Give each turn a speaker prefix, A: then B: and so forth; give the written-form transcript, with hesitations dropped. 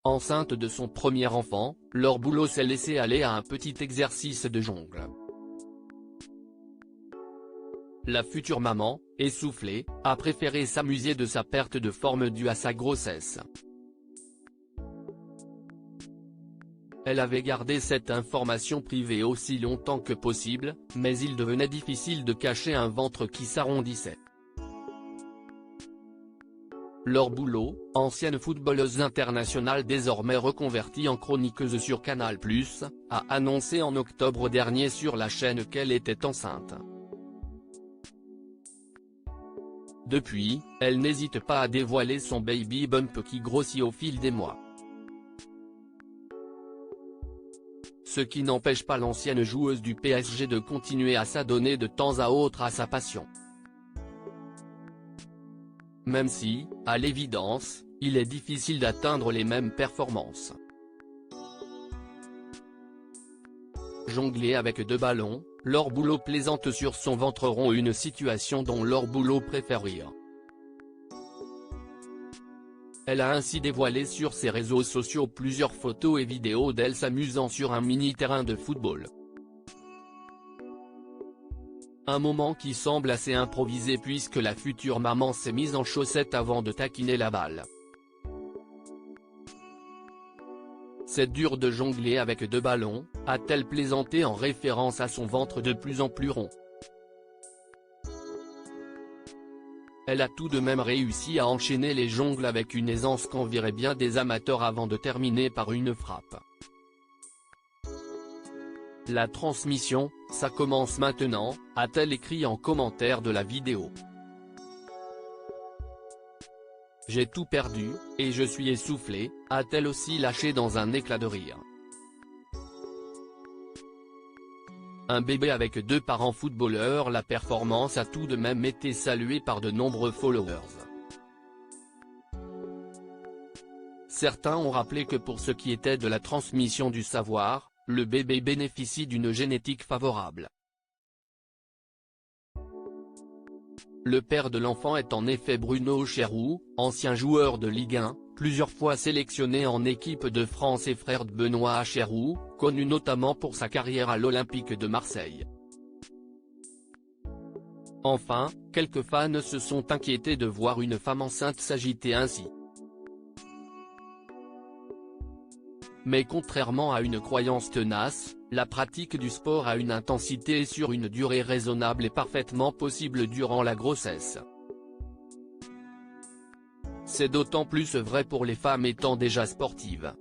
A: Enceinte de son premier enfant, Laure Boulot s'est laissée aller à un petit exercice de jongle. La future maman, essoufflée, a préféré s'amuser de sa perte de forme due à sa grossesse. Elle avait gardé cette information privée aussi longtemps que possible, mais il devenait difficile de cacher un ventre qui s'arrondissait. Laure Boulot, ancienne footballeuse internationale désormais reconvertie en chroniqueuse sur Canal+, a annoncé en octobre dernier sur la chaîne qu'elle était enceinte. Depuis, elle n'hésite pas à dévoiler son baby bump qui grossit au fil des mois. Ce qui n'empêche pas l'ancienne joueuse du PSG de continuer à s'adonner de temps à autre à sa passion. Même si, à l'évidence, il est difficile d'atteindre les mêmes performances. Jongler avec 2 ballons, Laure Boulot plaisante sur son ventre rond, une situation dont Laure Boulot préfère rire. Elle a ainsi dévoilé sur ses réseaux sociaux plusieurs photos et vidéos d'elle s'amusant sur un mini-terrain de football. Un moment qui semble assez improvisé puisque la future maman s'est mise en chaussettes avant de taquiner la balle. C'est dur de jongler avec 2 ballons, a-t-elle plaisanté en référence à son ventre de plus en plus rond. Elle a tout de même réussi à enchaîner les jongles avec une aisance qu'envieraient bien des amateurs avant de terminer par une frappe. La transmission, ça commence maintenant, a-t-elle écrit en commentaire de la vidéo. J'ai tout perdu, et je suis essoufflée, a-t-elle aussi lâché dans un éclat de rire. Un bébé avec 2 parents footballeurs, la performance a tout de même été saluée par de nombreux followers. Certains ont rappelé que pour ce qui était de la transmission du savoir, le bébé bénéficie d'une génétique favorable. Le père de l'enfant est en effet Bruno Cheroux, ancien joueur de Ligue 1, plusieurs fois sélectionné en équipe de France et frère de Benoît Cheroux, connu notamment pour sa carrière à l'Olympique de Marseille. Enfin, quelques fans se sont inquiétés de voir une femme enceinte s'agiter ainsi. Mais contrairement à une croyance tenace, la pratique du sport a une intensité et sur une durée raisonnable et parfaitement possible durant la grossesse. C'est d'autant plus vrai pour les femmes étant déjà sportives.